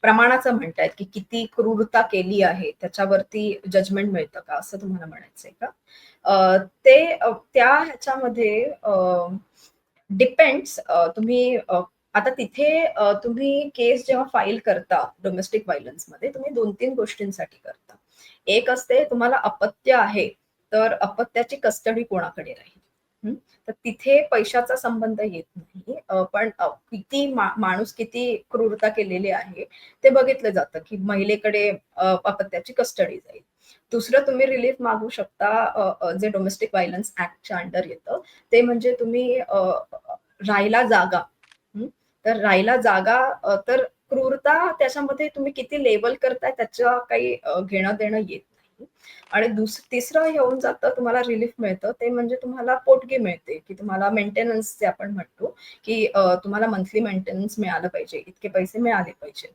प्रमाणाचं म्हणतायत, की किती क्रूरता केली आहे त्याच्यावरती जजमेंट मिळतं का? असं तुम्हाला म्हणायचंय का? त्या ह्याच्यामध्ये डिपेंड्स तुम्ही आता तिथे तुम्ही केस जेव्हा फाईल करता डोमेस्टिक व्हायलन्समध्ये तुम्ही 2-3 गोष्टींसाठी करता. एक असते तुम्हाला अपत्य आहे, तर अपत्याची कस्टडी कोणाकडे राहील? हं. तर तिथे पैशाचा संबंध येत नाही. पण किती माणूस किती क्रूरता केलेली आहे, ते बघितलं जातं, की महिलेकडे अपत्याची कस्टडी जाईल. दुसरं तुम्ही रिलीफ मागू शकता जे डोमेस्टिक व्हायलन्स ॲक्टच्या अंडर येतं, ते म्हणजे तुम्ही राहायला जागा. हं. तर राहायला जागा तर क्रूरता त्याच्यामध्ये तुम्ही किती लेबल करताय त्याचं काही घेणं-देणं येत नाही. आणि तिसरं येऊन जातं तुम्हाला रिलीफ मिळतं ते म्हणजे तुम्हाला पोटगी मिळते, की तुम्हाला मेंटेनन्स जे आपण म्हणतो, की तुम्हाला मंथली मेंटेनन्स मिळालं पाहिजे, इतके पैसे मिळाले पाहिजे.